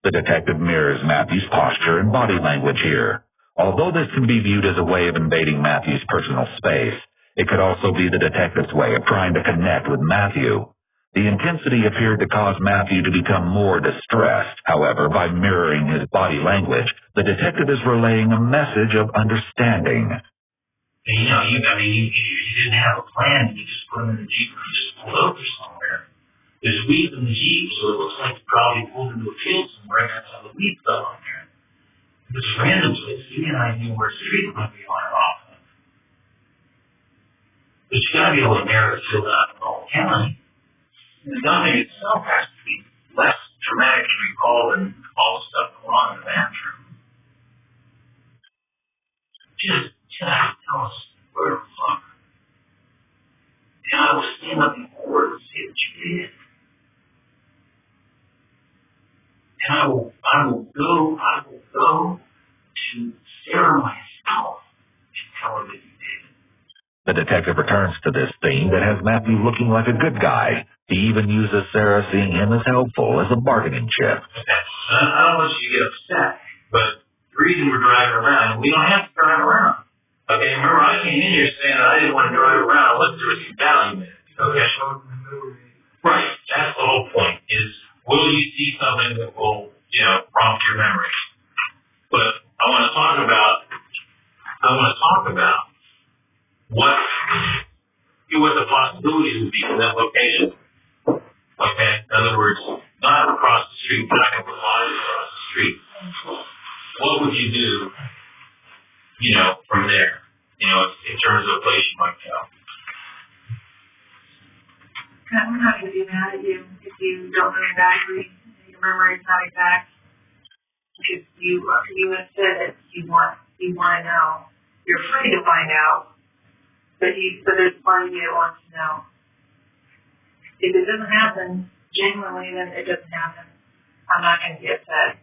The detective mirrors Matthew's posture and body language here. Although this can be viewed as a way of invading Matthew's personal space, it could also be the detective's way of trying to connect with Matthew. The intensity appeared to cause Matthew to become more distressed. However, by mirroring his body language, the detective is relaying a message of understanding. You didn't have a plan. You just put him in the Jeep and just pulled over somewhere. There's weeds in the Jeep, so it looks like you probably pulled into a field somewhere and that's how the weeds fell on there. It's random, so you and I knew where the street might be on or off of. But you gotta be able to narrow it so that the whole county. The dumping itself has to be less traumatic to recall than all the stuff going on in the bathroom. Just tell us where the fuck. And I will stand up in court and say that you did. And I will go to Sarah myself and tell her that you did. The detective returns to this theme that has Matthew looking like a good guy. He even uses Sarah seeing him as helpful as a bargaining chip. I don't want you to get upset, but the reason we're driving around, we don't have to drive around. Okay, remember I came in here saying that I didn't want to drive around unless there was some value in it. Okay? Right, that's the whole point, is will you see something that will, prompt your memory? But I want to talk about what the possibilities would be for that location. Okay? In other words, not across the street, not going to fly across the street. What would you do, from there? In terms of a place you might go. I'm not going to be mad at you if you don't know exactly. Your memory is not exact. Because you have said that you want to know. You're free to find out. But there's part of you that wants to know. If it doesn't happen, genuinely, then it doesn't happen. I'm not going to get upset.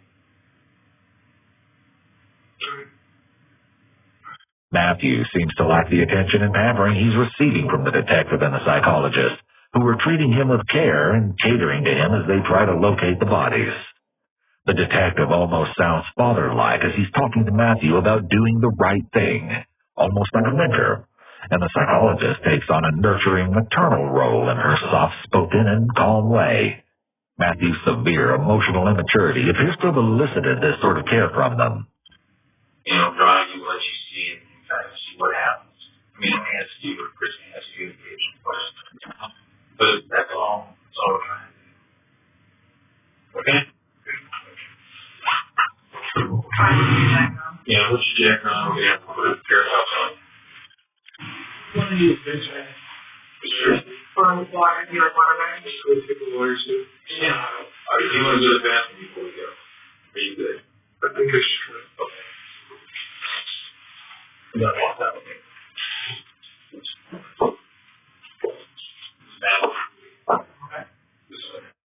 Matthew seems to like the attention and pampering he's receiving from the detective and the psychologist, who are treating him with care and catering to him as they try to locate the bodies. The detective almost sounds father-like as he's talking to Matthew about doing the right thing, almost like a mentor, and the psychologist takes on a nurturing maternal role in her soft-spoken and calm way. Matthew's severe emotional immaturity appears to have elicited this sort of care from them. Drive you, let you see it, and kind of see what happens. I mean, it has to do with Christian, it has to do with engagement, but that's all we're trying to do. Okay? Yeah, let's check on, we have to put a pair of house on. What do you think, man? Sure. Water, you like water, right? Just go take the water, too. Yeah. Do you want to go to the bathroom before we go? Are you good? I think I should. Okay. You gotta walk that way.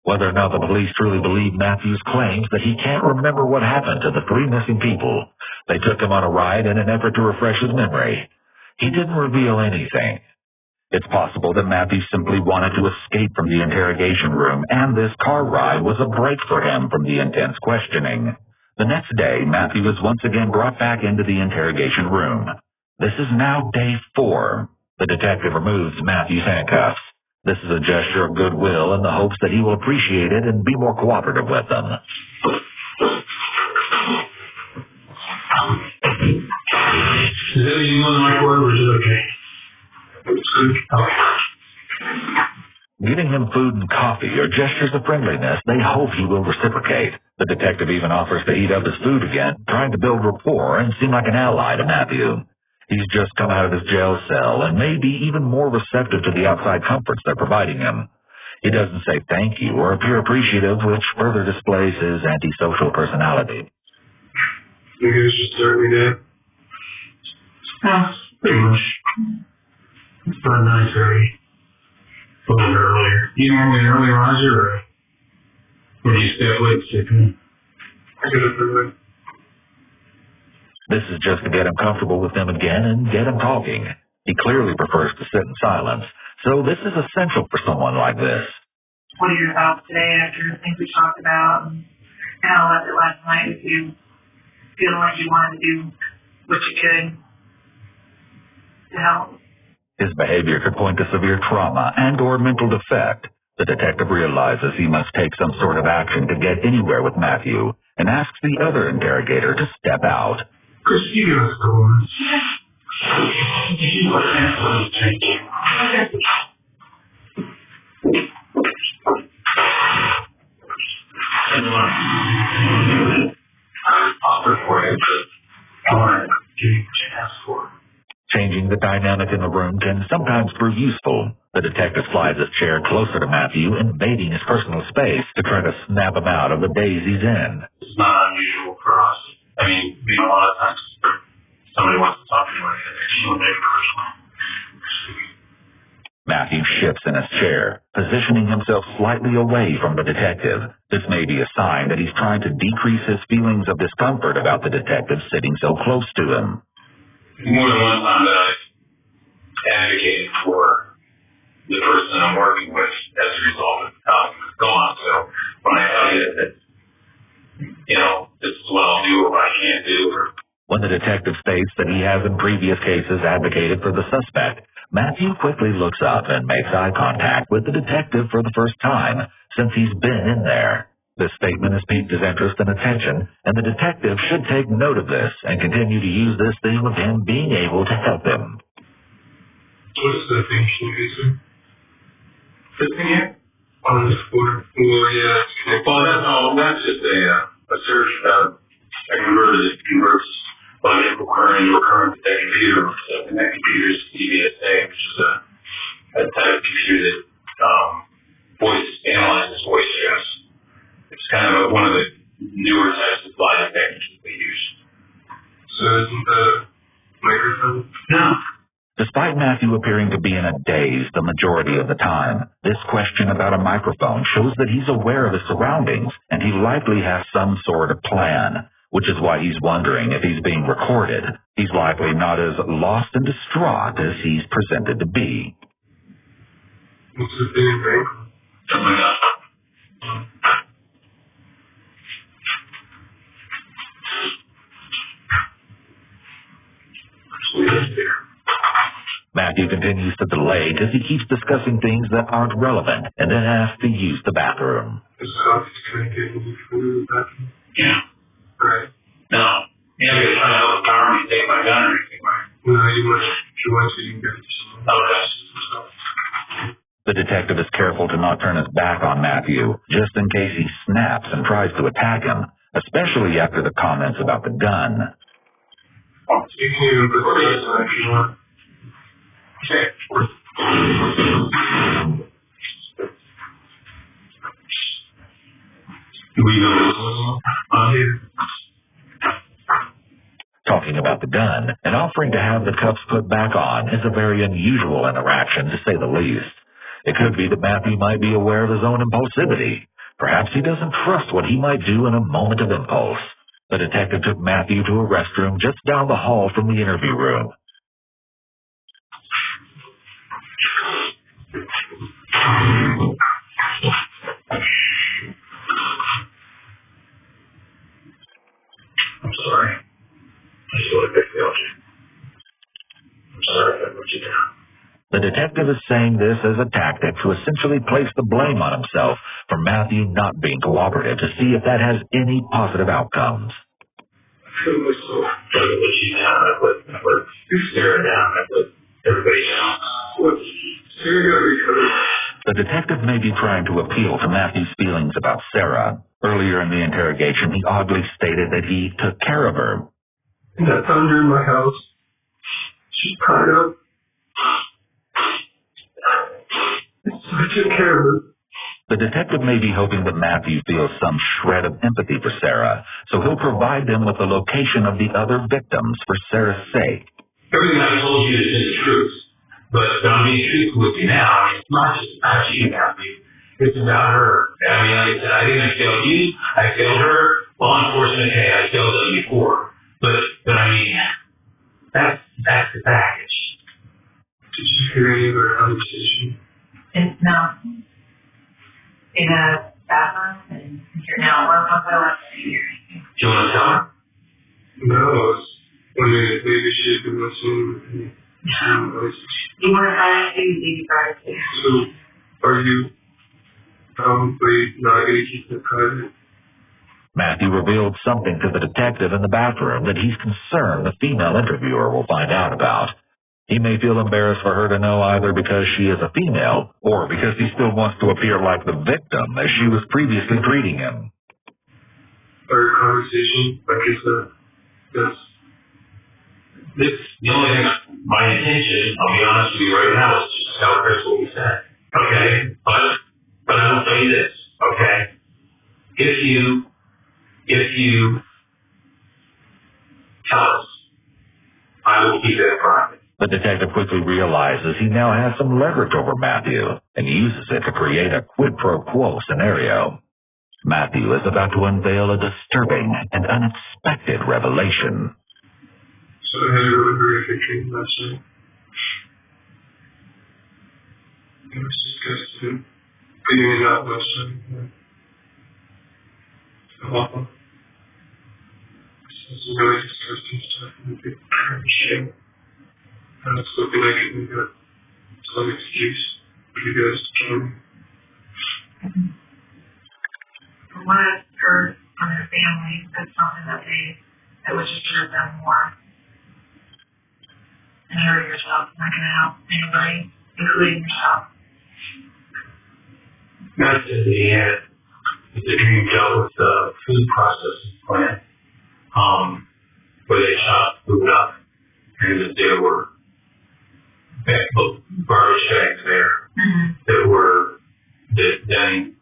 Whether or not the police truly believe Matthew's claims that he can't remember what happened to the 3 missing people, they took him on a ride in an effort to refresh his memory. He didn't reveal anything. It's possible that Matthew simply wanted to escape from the interrogation room, and this car ride was a break for him from the intense questioning. The next day, Matthew was once again brought back into the interrogation room. This is now day 4. The detective removes Matthew's handcuffs. This is a gesture of goodwill in the hopes that he will appreciate it and be more cooperative with them. Is everything on my word, or is it okay? It's good. Giving him food and coffee are gestures of friendliness they hope he will reciprocate. The detective even offers to heat up his food again, trying to build rapport and seem like an ally to Matthew. He's just come out of his jail cell and may be even more receptive to the outside comforts they're providing him. He doesn't say thank you or appear appreciative, which further displays his antisocial personality. You guys just start me there? Pretty much. It's not nice, Harry. A little bit earlier. You normally early, Roger, or do you stay up late to me? I get up early. This is just to get him comfortable with them again and get him talking. He clearly prefers to sit in silence, so this is essential for someone like this. What are your thoughts today after the things we talked about and kind of left it last night with you feeling like you wanted to do what you could to help. His behavior could point to severe trauma and or mental defect. The detective realizes he must take some sort of action to get anywhere with Matthew and asks the other interrogator to step out. Could you give us the words? Did you want to answer? Thank you. Changing the dynamic in the room can sometimes prove useful. The detective slides his chair closer to Matthew, invading his personal space to try to snap him out of the daze he's in. It's not unusual for us. I mean, a lot of times somebody wants to talk to you and they'll make it personal. Matthew shifts in his chair, positioning himself slightly away from the detective. This may be a sign that he's trying to decrease his feelings of discomfort about the detective sitting so close to him. More than one time that I've advocated for the person I'm working with as a result of how it's gone. So when I tell you that, this is what I'll do or what I can't do. When the detective states that he has in previous cases advocated for the suspect, Matthew quickly looks up and makes eye contact with the detective for the first time since he's been in there. This statement has piqued his interest and attention, and the detective should take note of this and continue to use this theme of him being able to help him. What's the thing she using? This thing here? On this border? Well, yeah. Well, that's just a search I converts recurrent to that computer. And that computer is DBSA, which is a type of computer that analyzes voice stress. It's kind of one of the newer types of lie detectors that they use. So isn't the microphone? No. Despite Matthew appearing to be in a daze the majority of the time, this question about a microphone shows that he's aware of his surroundings and he likely has some sort of plan, which is why he's wondering if he's being recorded. He's likely not as lost and distraught as he's presented to be. What's the thing? Something else. Matthew continues to delay because he keeps discussing things that aren't relevant and then asks to use the bathroom. Yeah. Right. No. Yeah, you're trying to help the power and you take my gun or anything, right? No, you want to, you can get it. Okay. The detective is careful to not turn his back on Matthew, just in case he snaps and tries to attack him, especially after the comments about the gun. You can even put this on if you want. Okay. Do we know this on here? Talking about the gun and offering to have the cuffs put back on is a very unusual interaction, to say the least. It could be that Matthew might be aware of his own impulsivity. Perhaps he doesn't trust what he might do in a moment of impulse. The detective took Matthew to a restroom just down the hall from the interview room. I'm sorry. I feel like I failed you. I'm sorry if I put you down. The detective is saying this as a tactic to essentially place the blame on himself for Matthew not being cooperative to see if that has any positive outcomes. I feel myself trying to put you down. I put Sarah down. I put everybody down. Sarah got recovered. The detective may be trying to appeal to Matthew's feelings about Sarah. Earlier in the interrogation, he oddly stated that he took care of her. And that thunder in my house, she's tied up. I took care of her. The detective may be hoping that Matthew feels some shred of empathy for Sarah, so he'll provide them with the location of the other victims for Sarah's sake. Everything I told you is the truth, but I'm being truthful with you now. It's not just about you, Matthew. It's about her. I mean, like I said, I think I failed you. I failed her. Law enforcement, hey, I failed them before. But I mean, that's the package. Did you hear any of our conversation? No. In a bathroom, and you're now one month away. Do you want to tell her? No, I was wondering if maybe she'd been listening with me. You want to privacy, you need privacy. So, are you probably not going to keep it private? Matthew revealed something to the detective in the bathroom that he's concerned the female interviewer will find out about. He may feel embarrassed for her to know either because she is a female or because he still wants to appear like the victim as she was previously treating him. Our conversation, like I said, yes. The only thing, my intention, I'll be honest with you right now, is just tell Chris what we said. Okay? But I will tell you this, okay? If you tell us, I will keep it private. The detective quickly realizes he now has some leverage over Matthew and uses it to create a quid pro quo scenario. Matthew is about to unveil a disturbing and unexpected revelation. So I had a really horrific dream last night. It was disgusting. Being it out last night. Awful. Some really disgusting stuff and a big crying shame. I was hoping I could make up some excuse for you guys to join me. From what I've heard from their family, that's something that would just hurt them more. And hurt yourself. It's not going to help anybody, including yourself. Matt said that he had the dream dealt with the food processing plant, where they chopped food up, and that there were garbage bags there that then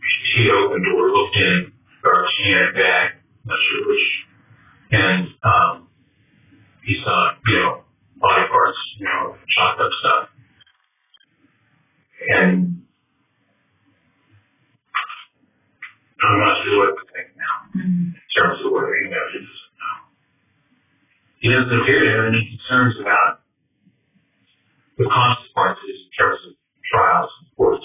she opened or looked in garbage can bag, not sure which, and he saw, body parts, chopped up stuff. And I'm not sure what to think now, in terms of whether he knows it doesn't know. He doesn't appear to have any concerns about the consequences in terms of trials and courts.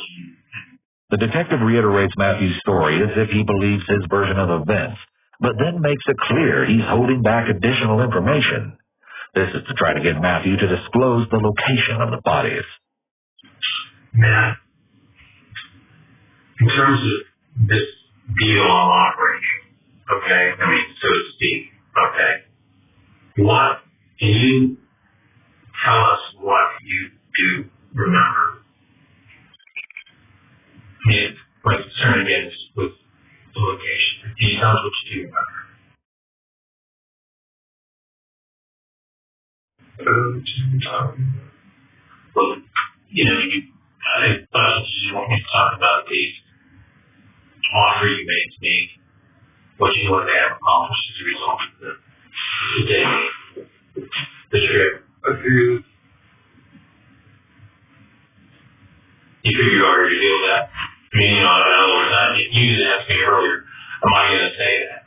The detective reiterates Matthew's story as if he believes his version of events, but then makes it clear he's holding back additional information. This is to try to get Matthew to disclose the location of the bodies. Matt, in terms of this deal I'm operating, okay, so to speak, okay, what, can you tell us what you do remember? My concern again is with the location. Can you tell us what you do remember? Well, I thought you want me to talk about the offer you made to me, what you wanted to have accomplished as a result of the day, the trip. I figured. You figured you already deal with that? I mean, I don't know what that, you asked me earlier, am I going to say that?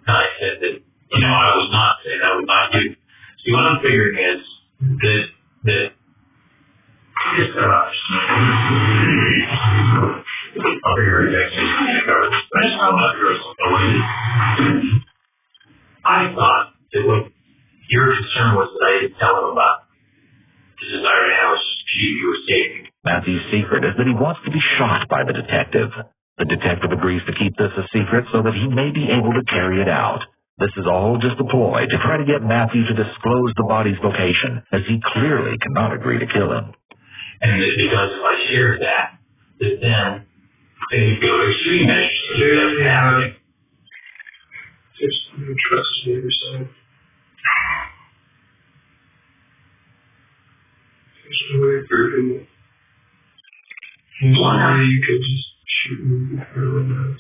And I said that, I would not say that, I would not do. See, what I'm figuring is that it's I'll be very next I thought that what your concern was that I didn't tell him about the desire to have a you escaping. Matthew's secret is that he wants to be shot by the detective. The detective agrees to keep this a secret so that he may be able to carry it out. This is all just a ploy to try to get Matthew to disclose the body's location, as he clearly cannot agree to kill him. And because if I share that then you go to extreme measures to do that happening. Just trust in yourself. There's no way of proving it. There's no way you could just shoot me if everyone knows.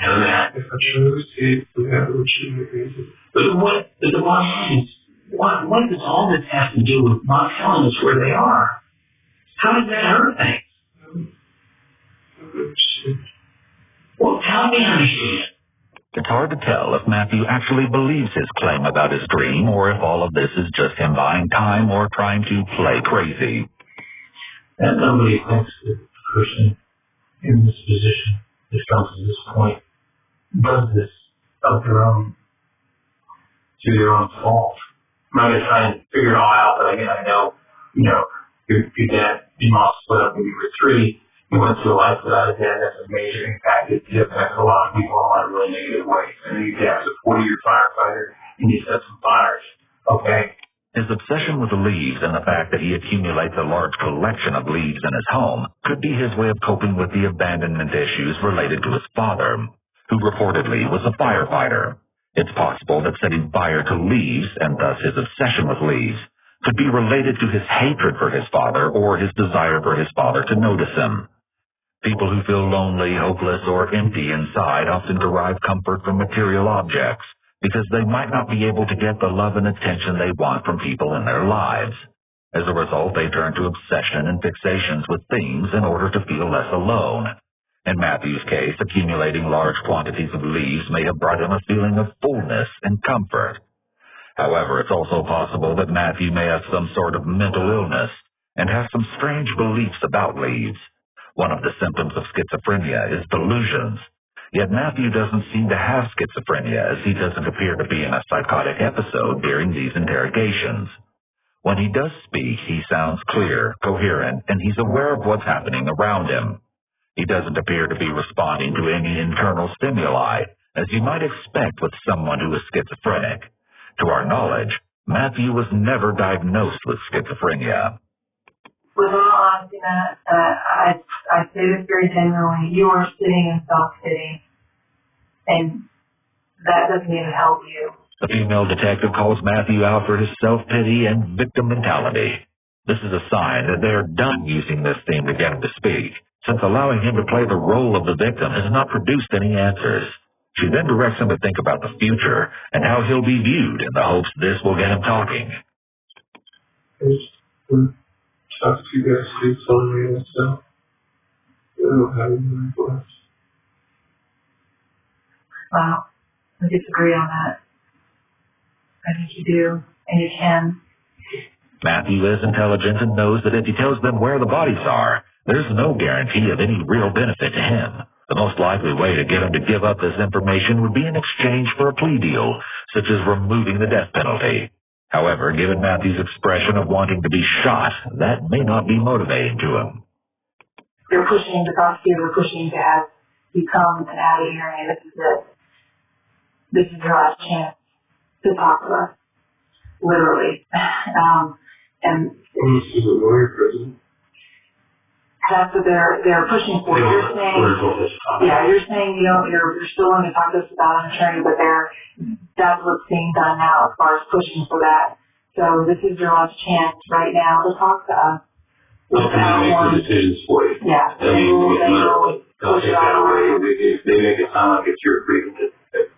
Know that. If I chose it, that would shoot me crazy. But the bottom line is, what does all this have to do with not telling us where they are? How does that hurt things? Well, tell me how to see it. It's hard to tell if Matthew actually believes his claim about his dream or if all of this is just him buying time or trying to play crazy. And nobody thinks that the person in this position this comes to this point, does this of their own, to their own fault. I'm not going to try and figure it all out, but again, I know, your dad, your mom split up when you were 3. You went through a life without a dad. That's a major impact. It affects a lot of people in a lot of really negative ways. And your dad's a 40-year firefighter, and he set some fires. Okay? His obsession with the leaves and the fact that he accumulates a large collection of leaves in his home could be his way of coping with the abandonment issues related to his father, who reportedly was a firefighter. It's possible that setting fire to leaves, and thus his obsession with leaves, could be related to his hatred for his father or his desire for his father to notice him. People who feel lonely, hopeless, or empty inside often derive comfort from material objects because they might not be able to get the love and attention they want from people in their lives. As a result, they turn to obsession and fixations with things in order to feel less alone. In Matthew's case, accumulating large quantities of leaves may have brought him a feeling of fullness and comfort. However, it's also possible that Matthew may have some sort of mental illness and has some strange beliefs about leaves. One of the symptoms of schizophrenia is delusions. Yet Matthew doesn't seem to have schizophrenia, as he doesn't appear to be in a psychotic episode during these interrogations. When he does speak, he sounds clear, coherent, and he's aware of what's happening around him. He doesn't appear to be responding to any internal stimuli, as you might expect with someone who is schizophrenic. To our knowledge, Matthew was never diagnosed with schizophrenia. With all honesty, Matt, I say this very genuinely. You are sitting in self-pity, and that doesn't even help you. The female detective calls Matthew out for his self-pity and victim mentality. This is a sign that they are done using this theme to get him to speak, since allowing him to play the role of the victim has not produced any answers. She then directs him to think about the future and how he'll be viewed in the hopes this will get him talking. Talk to you guys, please, on me and stuff. I don't have any requests. Well, I disagree on that. I think you do, and you can. Matthew is intelligent and knows that if he tells them where the bodies are, there's no guarantee of any real benefit to him. The most likely way to get him to give up this information would be in exchange for a plea deal, such as removing the death penalty. However, given Matthew's expression of wanting to be shot, that may not be motivating to him. They're pushing the prosecutor, pushing to have you come and have a hearing, and this is it. This is your last chance to talk to us. Literally. And This is a lawyer prison. that's what they're pushing for. You're saying, you're saying you're still willing to talk to us about an attorney, but that's what's being done now as far as pushing for that. So this is your last chance right now to talk to us. Make the decisions for you. Yeah. They literally don't take that away. They make it sound like it's your freedom to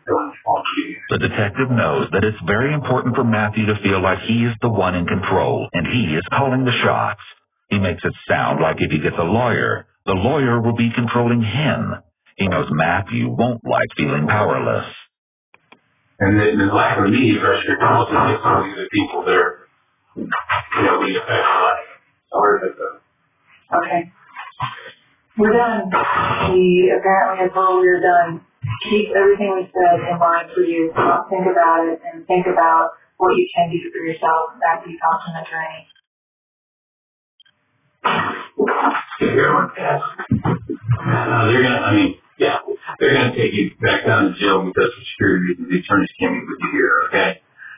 go and fall to you. The detective knows that it's very important for Matthew to feel like he is the one in control, and he is calling the shots. He makes it sound like if he gets a lawyer, the lawyer will be controlling him. He knows Matthew won't like feeling powerless. And the lack of media pressure can also make some of these people that are, being affected by it. Sorry about that. Okay. We're done. We apparently have told we're done. Keep everything we said in mind for you. Think about it and think about what you can do for yourself after you talk to an attorney. They're gonna take you back down to jail because of security reasons. The attorneys can't meet with you here, okay?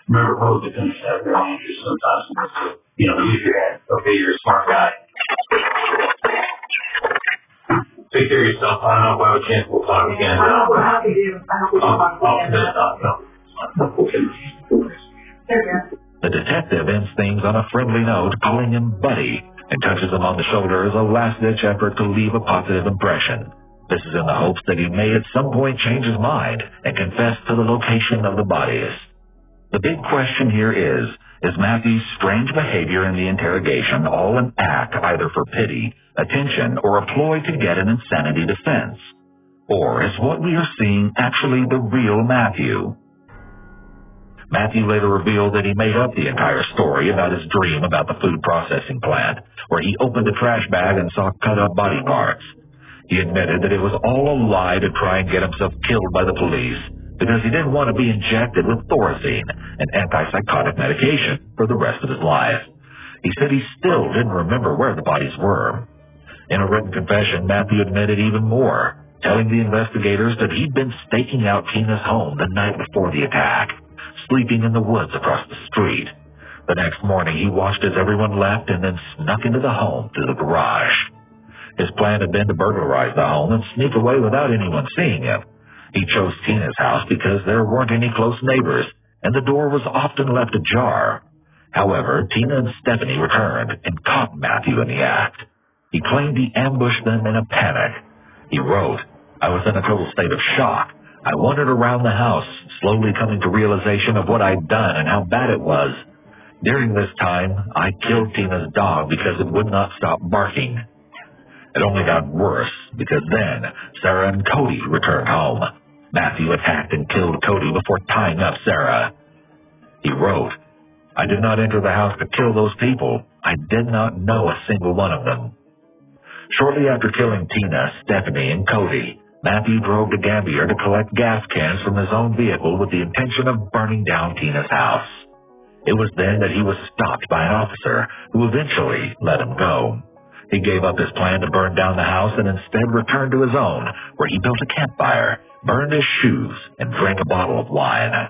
Remember, both defendants have their own interests sometimes. So, use your head. Okay, you're a smart guy. Take care of yourself. I don't know if I have a chance. We'll talk again. I hope we do. I hope we can talk again. The detective ends things on a friendly note, calling him Buddy, and touches him on the shoulder as a last-ditch effort to leave a positive impression. This is in the hopes that he may at some point change his mind and confess to the location of the bodies. The big question here is Matthew's strange behavior in the interrogation all an act either for pity, attention, or a ploy to get an insanity defense? Or is what we are seeing actually the real Matthew? Matthew later revealed that he made up the entire story about his dream about the food processing plant, where he opened a trash bag and saw cut-up body parts. He admitted that it was all a lie to try and get himself killed by the police because he didn't want to be injected with Thorazine, an antipsychotic medication, for the rest of his life. He said he still didn't remember where the bodies were. In a written confession, Matthew admitted even more, telling the investigators that he'd been staking out Tina's home the night before the attack, sleeping in the woods across the street. The next morning, he watched as everyone left and then snuck into the home through the garage. His plan had been to burglarize the home and sneak away without anyone seeing him. He chose Tina's house because there weren't any close neighbors, and the door was often left ajar. However, Tina and Stephanie returned and caught Matthew in the act. He claimed he ambushed them in a panic. He wrote, "I was in a total state of shock. I wandered around the house, slowly coming to realization of what I'd done and how bad it was. During this time, I killed Tina's dog because it would not stop barking. It only got worse because then Sarah and Cody returned home. Matthew attacked and killed Cody before tying up Sarah." He wrote, "I did not enter the house to kill those people. I did not know a single one of them." Shortly after killing Tina, Stephanie, and Cody, Matthew drove to Gambier to collect gas cans from his own vehicle with the intention of burning down Tina's house. It was then that he was stopped by an officer who eventually let him go. He gave up his plan to burn down the house and instead returned to his own, where he built a campfire, burned his shoes, and drank a bottle of wine.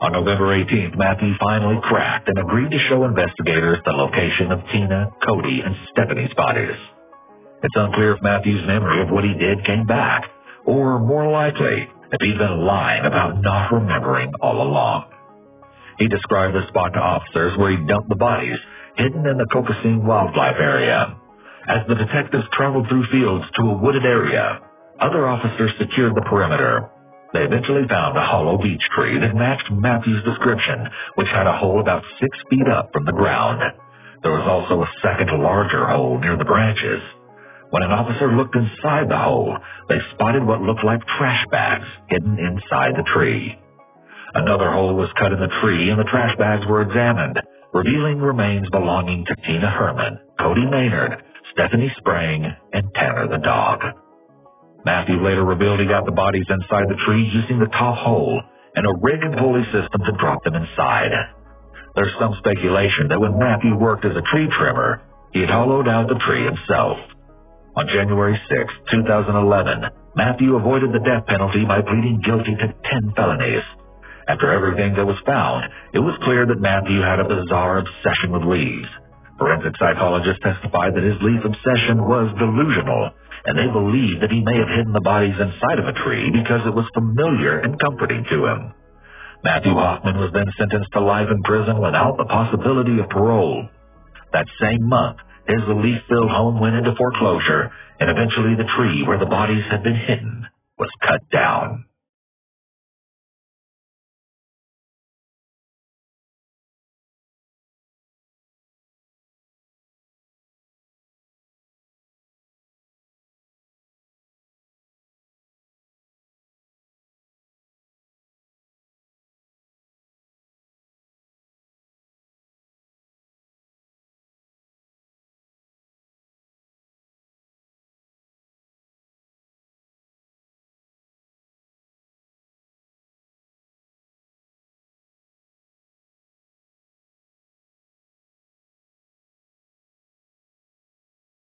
On November 18th, Matthew finally cracked and agreed to show investigators the location of Tina, Cody, and Stephanie's bodies. It's unclear if Matthew's memory of what he did came back, or more likely, if he'd been lying about not remembering all along. He described the spot to officers where he dumped the bodies, hidden in the Cocosine wildlife area. As the detectives traveled through fields to a wooded area, other officers secured the perimeter. They eventually found a hollow beech tree that matched Matthew's description, which had a hole about 6 feet up from the ground. There was also a second larger hole near the branches. When an officer looked inside the hole, they spotted what looked like trash bags hidden inside the tree. Another hole was cut in the tree and the trash bags were examined, revealing remains belonging to Tina Herman, Cody Maynard, Stephanie Sprang, and Tanner the dog. Matthew later revealed he got the bodies inside the tree using the top hole and a rig and pulley system to drop them inside. There's some speculation that when Matthew worked as a tree trimmer, he had hollowed out the tree himself. On January 6, 2011, Matthew avoided the death penalty by pleading guilty to 10 felonies. After everything that was found, it was clear that Matthew had a bizarre obsession with leaves. Forensic psychologists testified that his leaf obsession was delusional, and they believed that he may have hidden the bodies inside of a tree because it was familiar and comforting to him. Matthew Hoffman was then sentenced to life in prison without the possibility of parole. That same month, his leaf-filled home went into foreclosure, and eventually the tree where the bodies had been hidden was cut down.